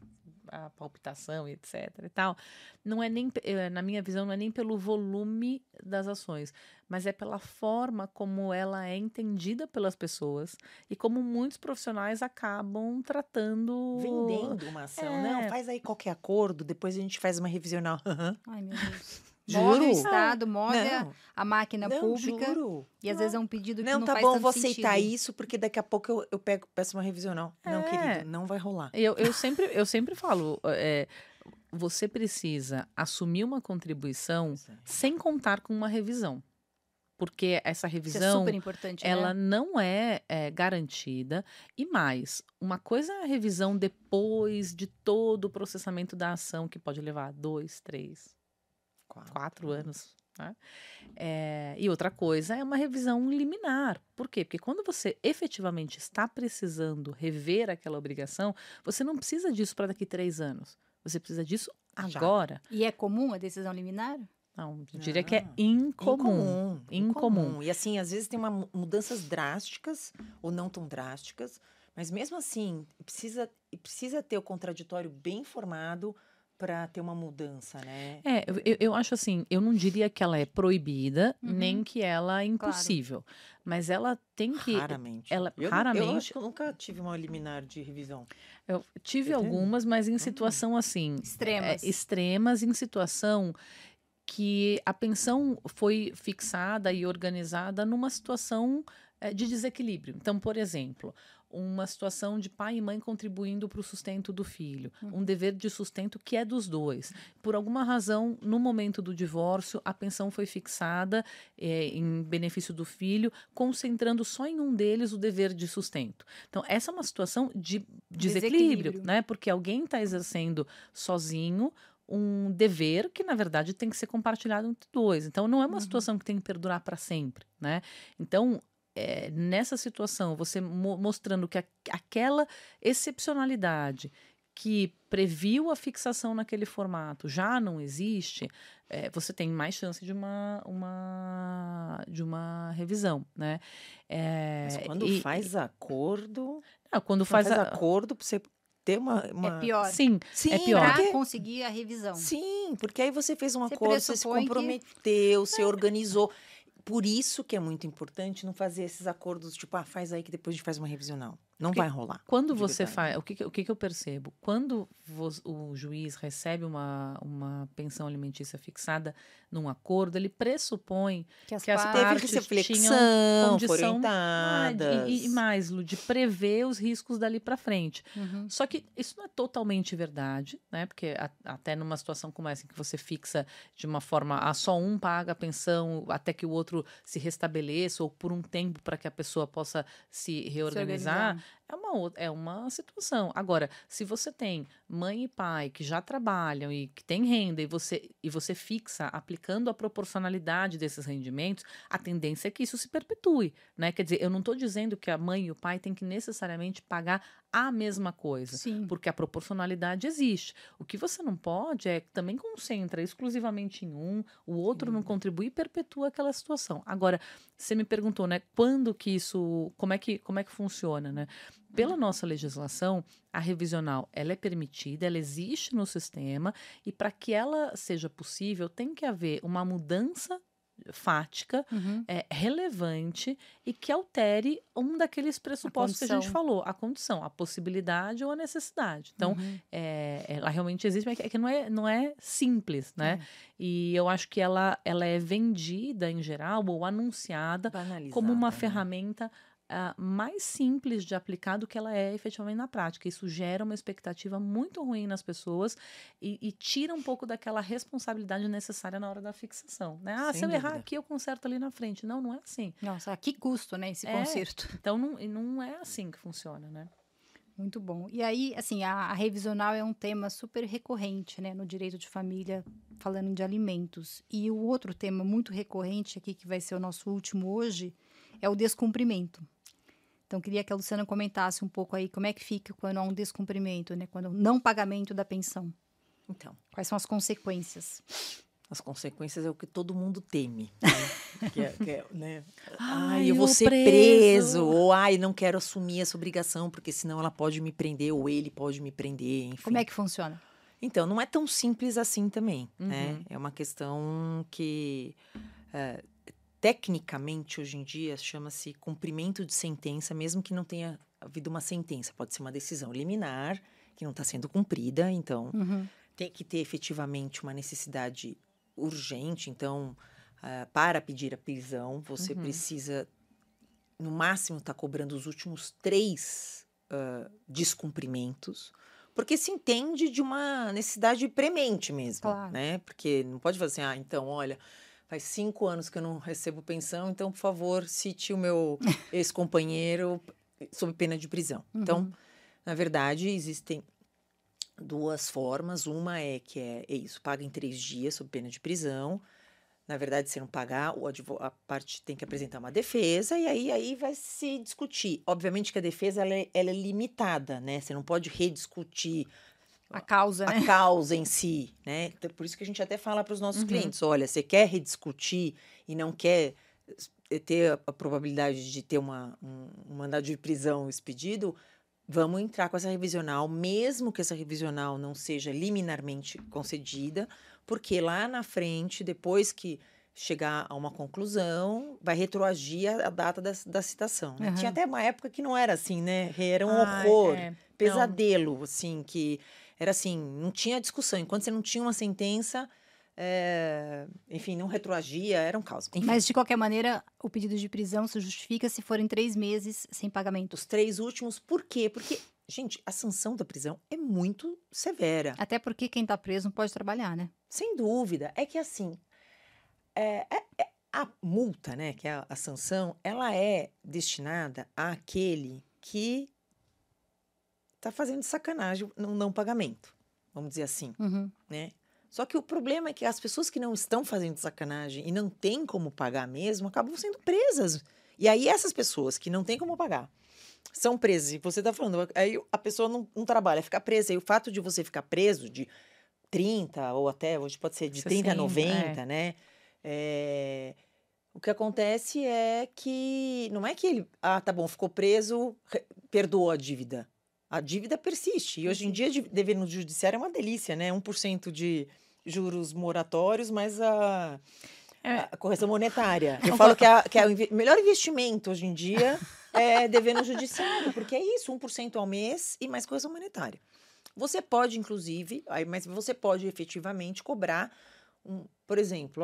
[SPEAKER 2] a palpitação e etc e tal, não é nem, na minha visão, não é nem pelo volume das ações, mas é pela forma como ela é entendida pelas pessoas e como muitos profissionais acabam tratando...
[SPEAKER 3] Vendendo uma ação. Não, faz aí qualquer acordo, depois a gente faz uma revisional.
[SPEAKER 1] Ai, meu Deus.
[SPEAKER 3] Juro?
[SPEAKER 1] Move o Estado, move
[SPEAKER 3] Não.
[SPEAKER 1] a máquina pública.
[SPEAKER 3] Juro.
[SPEAKER 1] E às vezes é um pedido que não
[SPEAKER 3] tá
[SPEAKER 1] faz
[SPEAKER 3] bom,
[SPEAKER 1] tanto
[SPEAKER 3] vou
[SPEAKER 1] sentido.
[SPEAKER 3] aceitar isso, porque daqui a pouco eu peço uma revisional. Não, querido, não vai rolar.
[SPEAKER 2] Eu sempre falo, você precisa assumir uma contribuição sem contar com uma revisão. Porque essa
[SPEAKER 1] Isso é
[SPEAKER 2] revisão,
[SPEAKER 1] super importante,
[SPEAKER 2] ela
[SPEAKER 1] né?
[SPEAKER 2] não é garantida. E mais, uma coisa é a revisão depois de todo o processamento da ação, que pode levar 2, 3, 4 anos. Né? E outra coisa é uma revisão liminar. Por quê? Porque quando você efetivamente está precisando rever aquela obrigação, você não precisa disso para daqui 3 anos. Você precisa disso agora.
[SPEAKER 1] E é comum a decisão liminar?
[SPEAKER 2] Não, eu diria que é incomum. Incomum.
[SPEAKER 3] E assim, às vezes tem mudanças drásticas ou não tão drásticas, mas mesmo assim, precisa ter o contraditório bem formado para ter uma mudança, né?
[SPEAKER 2] Eu acho assim, eu não diria que ela é proibida, nem que ela é impossível. Claro. Mas ela tem que...
[SPEAKER 3] Raramente.
[SPEAKER 2] Raramente.
[SPEAKER 3] Eu acho que eu nunca tive uma liminar de revisão.
[SPEAKER 2] Eu tive algumas, mas em situação assim... Extremas, em situação que a pensão foi fixada e organizada numa situação de desequilíbrio. Então, por exemplo... uma situação de pai e mãe contribuindo para o sustento do filho, um dever de sustento que é dos dois. Por alguma razão, no momento do divórcio, a pensão foi fixada em benefício do filho, concentrando só em um deles o dever de sustento. Então, essa é uma situação de desequilíbrio, né? Porque alguém está exercendo sozinho um dever que, na verdade, tem que ser compartilhado entre dois. Então, não é uma situação que tem que perdurar para sempre, né? Então, nessa situação, você mostrando que aquela excepcionalidade que previu a fixação naquele formato já não existe, você tem mais chance de uma revisão, né?
[SPEAKER 3] Mas quando faz acordo...
[SPEAKER 2] quando faz
[SPEAKER 3] acordo, para você ter uma...
[SPEAKER 1] É pior.
[SPEAKER 2] Sim, é pior.
[SPEAKER 1] Para conseguir a revisão.
[SPEAKER 3] Sim, porque aí você fez um acordo, você se comprometeu, você organizou... Por isso que é muito importante não fazer esses acordos, tipo, faz aí que depois a gente faz uma revisional. Não vai rolar.
[SPEAKER 2] Quando você faz... O que eu percebo? Quando o juiz recebe uma pensão alimentícia fixada num acordo, ele pressupõe que as partes tinham condição e mais, Lu, de prever os riscos dali para frente. Só que isso não é totalmente verdade, né? Porque até numa situação como essa, em que você fixa de uma forma, só um paga a pensão até que o outro se restabeleça ou por um tempo para que a pessoa possa se reorganizar, é uma situação. Agora, se você tem mãe e pai que já trabalham e que têm renda e você fixa aplicando a proporcionalidade desses rendimentos, a tendência é que isso se perpetue, né? Quer dizer, eu não estou dizendo que a mãe e o pai têm que necessariamente pagar a mesma coisa, porque a proporcionalidade existe. O que você não pode é que também concentra exclusivamente em um, o outro não contribui e perpetua aquela situação. Agora, você me perguntou, né, quando que isso, como é que funciona, né? Pela nossa legislação, a revisional, ela é permitida, ela existe no sistema e para que ela seja possível, tem que haver uma mudança fática, relevante e que altere um daqueles pressupostos que a gente falou, a condição, a possibilidade ou a necessidade. Então, ela realmente existe, mas é que não é simples, né? E eu acho que ela é vendida, em geral, ou anunciada como uma ferramenta mais simples de aplicar do que ela é efetivamente na prática. Isso gera uma expectativa muito ruim nas pessoas e tira um pouco daquela responsabilidade necessária na hora da fixação, né?
[SPEAKER 3] Sem
[SPEAKER 2] Se eu errar
[SPEAKER 3] dúvida.
[SPEAKER 2] aqui, eu conserto ali na frente. Não, não é assim.
[SPEAKER 1] Nossa, que custo, né, esse conserto.
[SPEAKER 2] Então, não é assim que funciona, né?
[SPEAKER 1] Muito bom. E aí, assim, a revisional é um tema super recorrente, né, no direito de família, falando de alimentos. E o outro tema muito recorrente aqui, que vai ser o nosso último hoje, é o descumprimento. Então, queria que a Luciana comentasse um pouco aí como é que fica quando há um descumprimento, né, quando há um não pagamento da pensão.
[SPEAKER 3] Então,
[SPEAKER 1] Quais são as consequências?
[SPEAKER 3] as consequências é o que todo mundo teme, né? Né?
[SPEAKER 2] Ai,
[SPEAKER 3] eu vou
[SPEAKER 2] o
[SPEAKER 3] ser
[SPEAKER 2] preso.
[SPEAKER 3] preso, ou não quero assumir essa obrigação, porque senão ela pode me prender, ou ele pode me prender, enfim.
[SPEAKER 1] Como é que funciona?
[SPEAKER 3] Então, não é tão simples assim também, né? É uma questão que, tecnicamente, hoje em dia, chama-se cumprimento de sentença, mesmo que não tenha havido uma sentença. Pode ser uma decisão liminar, que não está sendo cumprida, então tem que ter efetivamente uma necessidade urgente. Então, para pedir a prisão, você precisa, no máximo, estar cobrando os últimos 3 descumprimentos, porque se entende de uma necessidade premente mesmo,
[SPEAKER 1] Claro.
[SPEAKER 3] né? Porque não pode fazer assim, então, olha, faz 5 anos que eu não recebo pensão, então, por favor, cite o meu ex-companheiro sob pena de prisão. Então, na verdade, existem 2 formas. Uma é que é isso, paga em 3 dias sob pena de prisão. Na verdade, se não pagar, a parte tem que apresentar uma defesa e aí vai se discutir. Obviamente que a defesa ela é limitada, né? Você não pode rediscutir
[SPEAKER 1] A causa, né?
[SPEAKER 3] a causa em si, né? Então, por isso que a gente até fala para os nossos clientes, olha, você quer rediscutir e não quer ter a probabilidade de ter um mandado de prisão expedido, vamos entrar com essa revisional, mesmo que essa revisional não seja liminarmente concedida, porque lá na frente, depois que chegar a uma conclusão, vai retroagir a data da citação, né? Tinha até uma época que não era assim, né? Era um horror, pesadelo, assim, que era assim, não tinha discussão. Enquanto você não tinha uma sentença, enfim, não retroagia, era um caos. Enfim.
[SPEAKER 1] Mas, de qualquer maneira, o pedido de prisão se justifica se forem 3 meses sem pagamento.
[SPEAKER 3] Os 3 últimos, por quê? Porque, gente, a sanção da prisão é muito severa.
[SPEAKER 1] Até porque quem tá preso não pode trabalhar, né?
[SPEAKER 3] Sem dúvida. É que, assim, a multa, né, que é a sanção, ela é destinada àquele que está fazendo sacanagem no não pagamento, vamos dizer assim, né? Só que o problema é que as pessoas que não estão fazendo sacanagem e não têm como pagar mesmo, acabam sendo presas. E aí essas pessoas que não têm como pagar são presas. E você está falando, aí a pessoa não trabalha, fica presa. E o fato de você ficar preso de 30, ou até hoje pode ser de 30 a 90, né? O que acontece é que não é que ele, tá bom, ficou preso, perdoou a dívida. A dívida persiste. E hoje em dia, dever no judiciário é uma delícia, né? 1% de juros moratórios, mais a correção monetária. Eu falo que o melhor investimento hoje em dia é dever no judiciário, porque é isso, 1% ao mês e mais correção monetária. Você pode, inclusive, mas você pode efetivamente cobrar, por exemplo,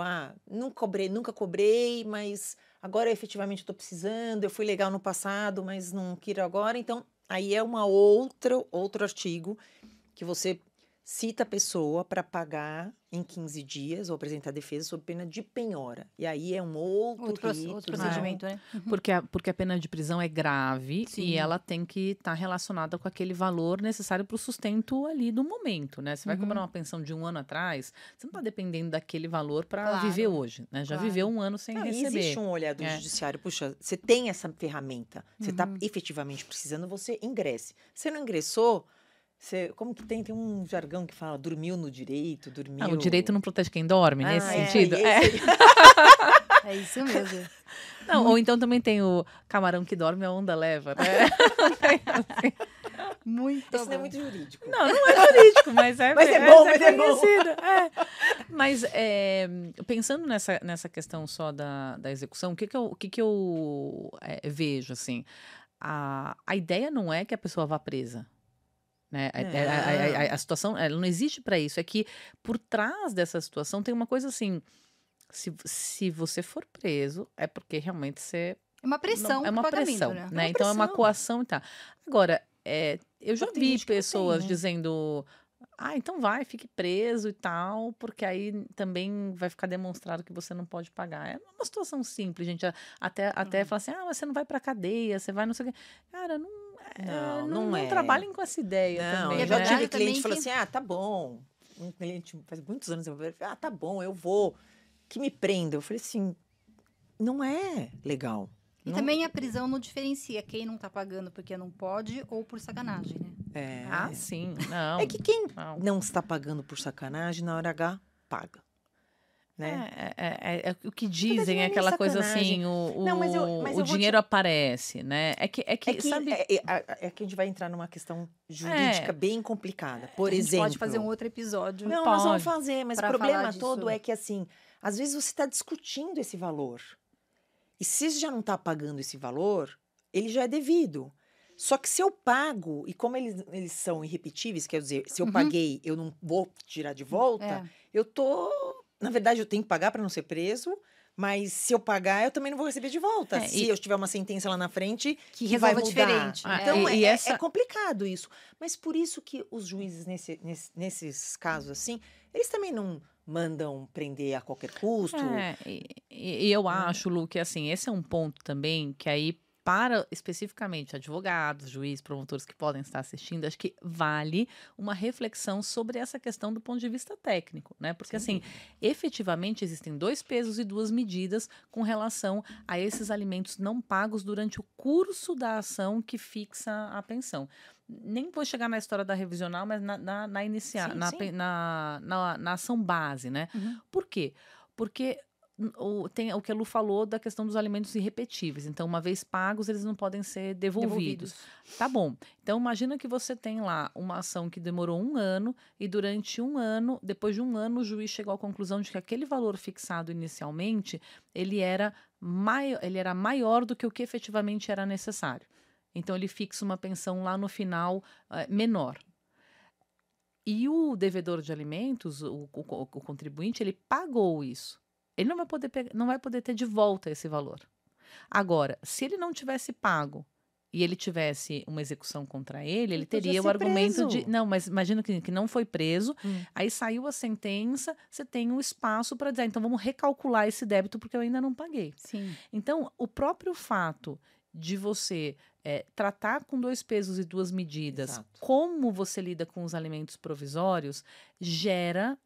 [SPEAKER 3] nunca cobrei, mas agora efetivamente estou precisando, eu fui legal no passado, mas não quero agora, então aí é outro artigo que você cita a pessoa para pagar em 15 dias ou apresentar defesa sob pena de penhora. E aí é um outro
[SPEAKER 1] procedimento, né?
[SPEAKER 2] Porque a pena de prisão é grave. Sim. E ela tem que estar relacionada com aquele valor necessário para o sustento ali do momento, né? Você vai cobrar uma pensão de 1 ano atrás, você não está dependendo daquele valor para viver hoje, né? Já viveu 1 ano sem receber.
[SPEAKER 3] Existe um olhar do judiciário, puxa, você tem essa ferramenta, você está efetivamente precisando, você ingresse. Você não ingressou, como que tem um jargão que fala, dormiu no direito, dormiu...
[SPEAKER 2] O direito não protege quem dorme, nesse sentido.
[SPEAKER 1] É isso mesmo.
[SPEAKER 2] Não, ou então também tem o camarão que dorme, a onda leva, né?
[SPEAKER 1] Muito
[SPEAKER 3] Isso não é muito jurídico.
[SPEAKER 2] Não é jurídico, mas é
[SPEAKER 3] bom, mas é
[SPEAKER 2] conhecido. Mas pensando nessa questão só da execução, o que eu vejo, assim? A ideia não é que a pessoa vá presa. Né? A situação, ela não existe para isso. É que por trás dessa situação tem uma coisa assim: se você for preso, é porque realmente você
[SPEAKER 1] É uma pressão
[SPEAKER 2] é uma
[SPEAKER 1] pro pagamento,
[SPEAKER 2] pressão,
[SPEAKER 1] né?
[SPEAKER 2] né? Então é uma
[SPEAKER 3] pressão.
[SPEAKER 2] coação e tal. Agora, eu já
[SPEAKER 3] Tem
[SPEAKER 2] vi
[SPEAKER 3] gente que não tem,
[SPEAKER 2] pessoas
[SPEAKER 3] né?
[SPEAKER 2] dizendo, então vai, fique preso e tal, porque aí também vai ficar demonstrado que você não pode pagar. É uma situação simples, gente. Até falar assim, mas você não vai pra cadeia, você vai não sei o quê. Cara,
[SPEAKER 3] Não é.
[SPEAKER 2] trabalhem com essa ideia
[SPEAKER 3] Não,
[SPEAKER 2] também,
[SPEAKER 3] eu
[SPEAKER 1] é
[SPEAKER 3] já
[SPEAKER 2] né?
[SPEAKER 1] verdade
[SPEAKER 3] tive cliente
[SPEAKER 1] também
[SPEAKER 3] que falou
[SPEAKER 1] que-
[SPEAKER 3] assim, tá bom. Um cliente faz muitos anos, eu falei, tá bom, eu vou. Que me prenda. Eu falei assim, não é legal.
[SPEAKER 1] E
[SPEAKER 3] Não-
[SPEAKER 1] também a prisão não diferencia quem não tá pagando porque não pode ou por sacanagem, né?
[SPEAKER 2] Ah, sim, não.
[SPEAKER 3] É que quem
[SPEAKER 2] não.
[SPEAKER 3] não está pagando por sacanagem, na hora H, paga. Né?
[SPEAKER 2] O que dizem
[SPEAKER 3] não
[SPEAKER 2] é
[SPEAKER 3] é nem
[SPEAKER 2] aquela coisa
[SPEAKER 3] sacanagem.
[SPEAKER 2] assim,
[SPEAKER 3] Não, mas eu
[SPEAKER 2] o
[SPEAKER 3] vou te-
[SPEAKER 2] dinheiro aparece, né? É que sabe...
[SPEAKER 3] É que a gente vai entrar numa questão jurídica bem complicada. Por
[SPEAKER 1] a gente
[SPEAKER 3] exemplo.
[SPEAKER 1] pode fazer um outro episódio.
[SPEAKER 3] Não, nós vamos
[SPEAKER 2] Pode.
[SPEAKER 3] fazer, mas o
[SPEAKER 1] pra falar
[SPEAKER 3] problema
[SPEAKER 1] disso.
[SPEAKER 3] todo é que, assim, às vezes você está discutindo esse valor. E se já não está pagando esse valor, ele já é devido. Só que se eu pago, e como eles são irrepetíveis, quer dizer, se eu paguei, eu não vou tirar de volta,
[SPEAKER 1] É.
[SPEAKER 3] eu tô. Na verdade, eu tenho que pagar para não ser preso. Mas se eu pagar, eu também não vou receber de volta. Se eu tiver uma sentença lá na frente
[SPEAKER 1] Que
[SPEAKER 3] vai
[SPEAKER 1] resolva
[SPEAKER 3] mudar.
[SPEAKER 1] diferente.
[SPEAKER 3] Então,
[SPEAKER 2] E
[SPEAKER 3] é complicado isso. Mas por isso que os juízes, nesses casos assim, eles também não mandam prender a qualquer custo.
[SPEAKER 2] E eu acho, Lu, que assim, esse é um ponto também que aí, para especificamente advogados, juízes, promotores que podem estar assistindo, acho que vale uma reflexão sobre essa questão do ponto de vista técnico, né? Porque, assim, efetivamente existem 2 pesos e 2 medidas com relação a esses alimentos não pagos durante o curso da ação que fixa a pensão. Nem vou chegar na história da revisional, mas na inicial, na ação base, né? Por quê? Porque tem o que a Lu falou da questão dos alimentos irrepetíveis. Então, uma vez pagos, eles não podem ser devolvidos. Tá bom. Então, imagina que você tem lá uma ação que demorou 1 ano e durante 1 ano, depois de 1 ano, o juiz chegou à conclusão de que aquele valor fixado inicialmente, ele era maior do que o que efetivamente era necessário. Então, ele fixa uma pensão lá no final menor. E o devedor de alimentos, o contribuinte, ele pagou isso. Ele não vai poder ter de volta esse valor. Agora, se ele não tivesse pago e ele tivesse uma execução contra ele teria o argumento de... Não, mas imagina que não foi preso, aí saiu a sentença, você tem um espaço para dizer, então vamos recalcular esse débito porque eu ainda não paguei.
[SPEAKER 1] Sim.
[SPEAKER 2] Então, o próprio fato de você tratar com 2 pesos e 2 medidas,
[SPEAKER 3] Exato.
[SPEAKER 2] como você lida com os alimentos provisórios, gera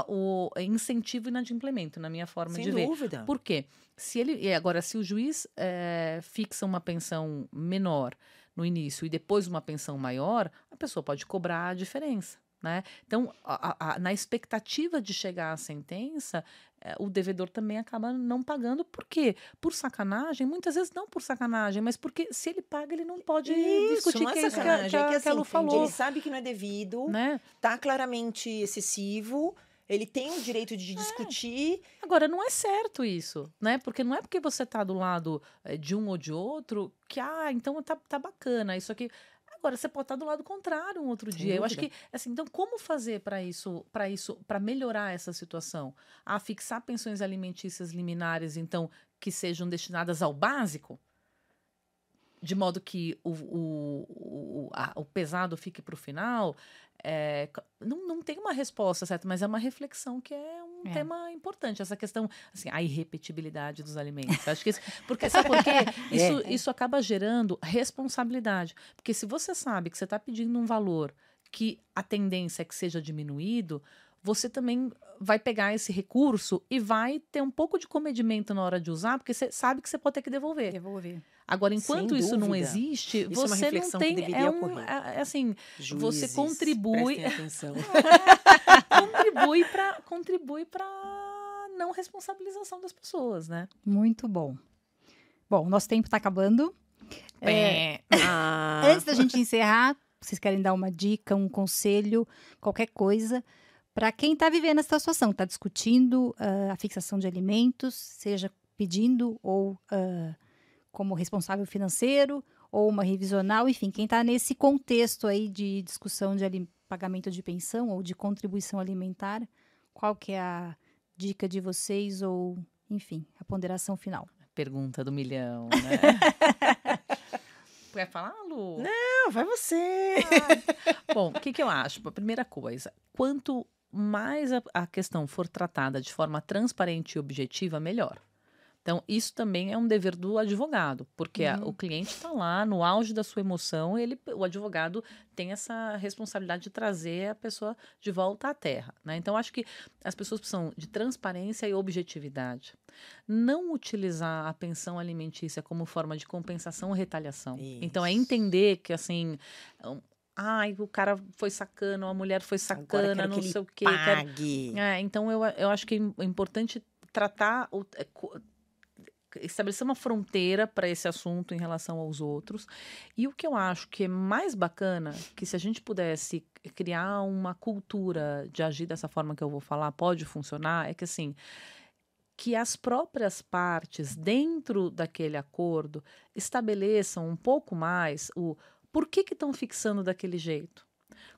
[SPEAKER 2] o incentivo inadimplemento, na minha forma de ver.
[SPEAKER 3] Sem dúvida.
[SPEAKER 2] Por quê? Se o juiz fixa uma pensão menor no início e depois uma pensão maior, a pessoa pode cobrar a diferença. Né? Então, na expectativa de chegar à sentença, o devedor também acaba não pagando. Por quê? Por sacanagem? Muitas vezes não por sacanagem, mas porque se ele paga, ele não pode discutir
[SPEAKER 3] não
[SPEAKER 2] que
[SPEAKER 3] é
[SPEAKER 2] é isso
[SPEAKER 3] sacanagem,
[SPEAKER 2] que a
[SPEAKER 3] assim,
[SPEAKER 2] Lu falou.
[SPEAKER 3] Ele sabe que não é devido,
[SPEAKER 2] Né?
[SPEAKER 3] tá claramente excessivo, ele tem o direito de discutir.
[SPEAKER 2] Agora, não é certo isso, né? Porque não é porque você está do lado de um ou de outro que, então tá bacana, isso aqui... Agora, você pode estar do lado contrário um outro dia. Eu acho que, assim, então, como fazer para melhorar essa situação? Fixar pensões alimentícias liminares, então, que sejam destinadas ao básico? De modo que o pesado fique para o final? Não tem uma resposta certa, mas é uma reflexão que é um tema importante. Essa questão, assim, a irrepetibilidade dos alimentos. Acho que porque sabe por quê? Isso acaba gerando responsabilidade. Porque se você sabe que você está pedindo um valor que a tendência é que seja diminuído, você também vai pegar esse recurso e vai ter um pouco de comedimento na hora de usar, porque você sabe que você pode ter que devolver. Agora, enquanto isso não existe,
[SPEAKER 3] isso
[SPEAKER 2] você não tem... assim,
[SPEAKER 3] Juízes,
[SPEAKER 2] você contribui...
[SPEAKER 3] prestem atenção.
[SPEAKER 2] contribui para não responsabilização das pessoas, né?
[SPEAKER 1] Muito bom. Bom, nosso tempo está acabando. Antes da gente encerrar, vocês querem dar uma dica, um conselho, qualquer coisa, para quem está vivendo essa situação, está discutindo a fixação de alimentos, seja pedindo ou como responsável financeiro ou uma revisional, enfim, quem está nesse contexto aí de discussão de pagamento de pensão ou de contribuição alimentar, qual que é a dica de vocês ou, enfim, a ponderação final?
[SPEAKER 2] pergunta do milhão, né? Quer falar, Lu?
[SPEAKER 3] Não, vai você.
[SPEAKER 2] Bom, o que eu acho? A primeira coisa, quanto mais a questão for tratada de forma transparente e objetiva, melhor. Então, isso também é um dever do advogado, porque o cliente está lá no auge da sua emoção, o advogado tem essa responsabilidade de trazer a pessoa de volta à terra, né? Então, acho que as pessoas precisam de transparência e objetividade. Não utilizar a pensão alimentícia como forma de compensação ou retaliação.
[SPEAKER 3] Isso.
[SPEAKER 2] Então, é entender que, assim... Ai, o cara foi sacana, a mulher foi sacana, não sei o quê.
[SPEAKER 3] Pague.
[SPEAKER 2] Então, eu acho que é importante tratar... estabelecer uma fronteira para esse assunto em relação aos outros. E o que eu acho que é mais bacana, que se a gente pudesse criar uma cultura de agir dessa forma que eu vou falar, pode funcionar, é que assim, que as próprias partes dentro daquele acordo estabeleçam um pouco mais o por que estão fixando daquele jeito.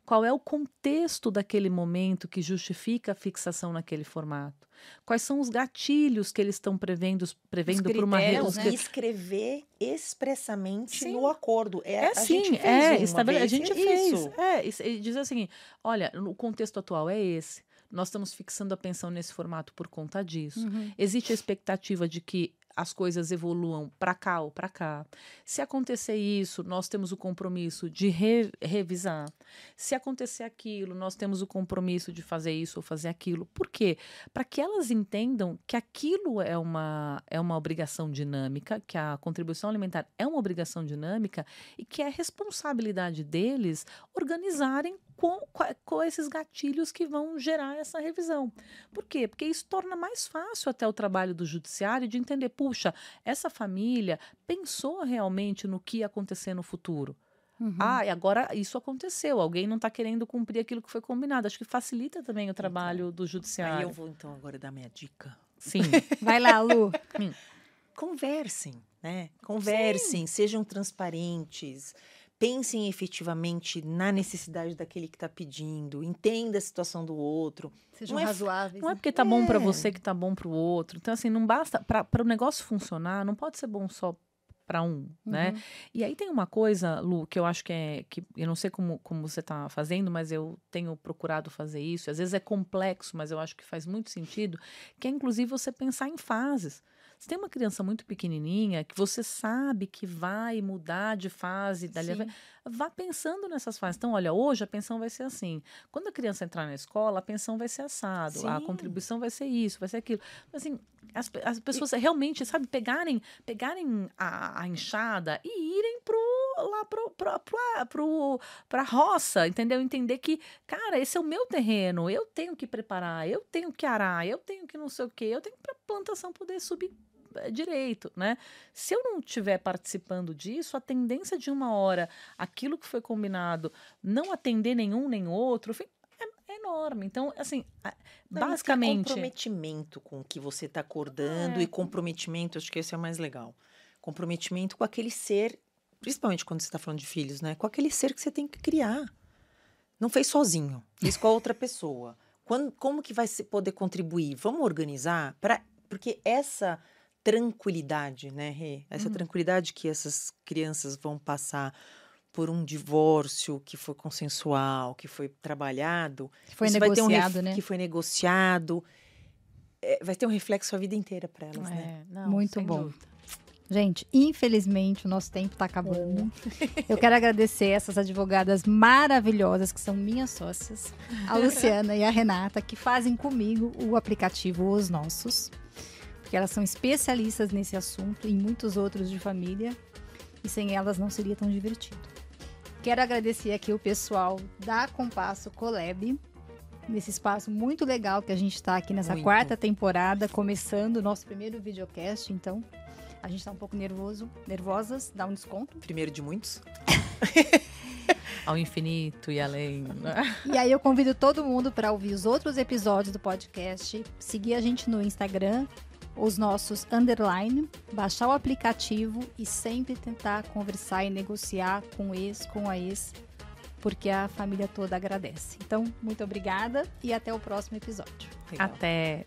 [SPEAKER 2] Qual é o contexto daquele momento que justifica a fixação naquele formato? Quais são os gatilhos que eles estão prevendo para uma
[SPEAKER 3] né? Escrever expressamente
[SPEAKER 2] sim.
[SPEAKER 3] no acordo.
[SPEAKER 2] A gente fez. E diz assim, olha, o contexto atual é esse. Nós estamos fixando a pensão nesse formato por conta disso. Existe a expectativa de que as coisas evoluam para cá ou para cá. Se acontecer isso, nós temos o compromisso de revisar. Se acontecer aquilo, nós temos o compromisso de fazer isso ou fazer aquilo. Por quê? Para que elas entendam que aquilo é uma obrigação dinâmica, que a contribuição alimentar é uma obrigação dinâmica e que é responsabilidade deles organizarem com esses gatilhos que vão gerar essa revisão. Por quê? Porque isso torna mais fácil até o trabalho do judiciário de entender, puxa, essa família pensou realmente no que ia acontecer no futuro. E agora isso aconteceu, alguém não está querendo cumprir aquilo que foi combinado. Acho que facilita também o trabalho do judiciário.
[SPEAKER 3] Aí eu vou então agora dar minha dica.
[SPEAKER 2] Sim.
[SPEAKER 1] Vai lá, Lu.
[SPEAKER 3] Conversem, né? Conversem, sejam transparentes. Pensem efetivamente na necessidade daquele que está pedindo, entenda a situação do outro.
[SPEAKER 1] Sejam razoáveis.
[SPEAKER 2] Não é porque tá bom para você que tá bom para o outro. Então, assim, não basta... Para o negócio funcionar, não pode ser bom só para um, né? E aí tem uma coisa, Lu, que eu acho que eu não sei como você está fazendo, mas eu tenho procurado fazer isso. Às vezes é complexo, mas eu acho que faz muito sentido, que é, inclusive, você pensar em fases. Se tem uma criança muito pequenininha que você sabe que vai mudar de fase, vá pensando nessas fases. Então, olha, hoje a pensão vai ser assim. Quando a criança entrar na escola, a pensão vai ser assado. Sim. A contribuição vai ser isso, vai ser aquilo. Assim, as pessoas realmente, sabe, pegarem a enxada e irem pra roça, entendeu? Entender que, cara, esse é o meu terreno, eu tenho que preparar, eu tenho que arar, eu tenho que não sei o quê, eu tenho que pra plantação poder subir direito, né? Se eu não estiver participando disso, a tendência de uma hora, aquilo que foi combinado, não atender nenhum nem outro, é enorme. Então, assim, basicamente...
[SPEAKER 3] comprometimento com o que você está acordando e comprometimento, acho que esse é o mais legal. Comprometimento com aquele ser, principalmente quando você está falando de filhos, né? Com aquele ser que você tem que criar. Não fez sozinho, fez com a outra pessoa. Como que vai poder contribuir? Vamos organizar? Porque essa tranquilidade, né, Rê? Essa tranquilidade que essas crianças vão passar por um divórcio que foi consensual, que foi trabalhado.
[SPEAKER 1] Foi negociado, né?
[SPEAKER 3] Que foi negociado. Vai ter um reflexo a vida inteira para elas, né?
[SPEAKER 2] Não,
[SPEAKER 1] muito bom. Dúvida. Gente, infelizmente o nosso tempo está acabando. Eu quero agradecer essas advogadas maravilhosas que são minhas sócias, a Luciana e a Renata, que fazem comigo o aplicativo Os Nossos, porque elas são especialistas nesse assunto e em muitos outros de família, e sem elas não seria tão divertido. Quero agradecer aqui o pessoal da Compasso Colab, nesse espaço muito legal que a gente está aqui nessa quarta temporada, começando o nosso primeiro videocast, então... A gente tá um pouco nervosas, dá um desconto.
[SPEAKER 3] Primeiro de muitos.
[SPEAKER 2] Ao infinito e além.
[SPEAKER 1] E aí eu convido todo mundo para ouvir os outros episódios do podcast, seguir a gente no Instagram, os nossos _, baixar o aplicativo e sempre tentar conversar e negociar com a ex, porque a família toda agradece. Então, muito obrigada e até o próximo episódio.
[SPEAKER 2] Legal. Até!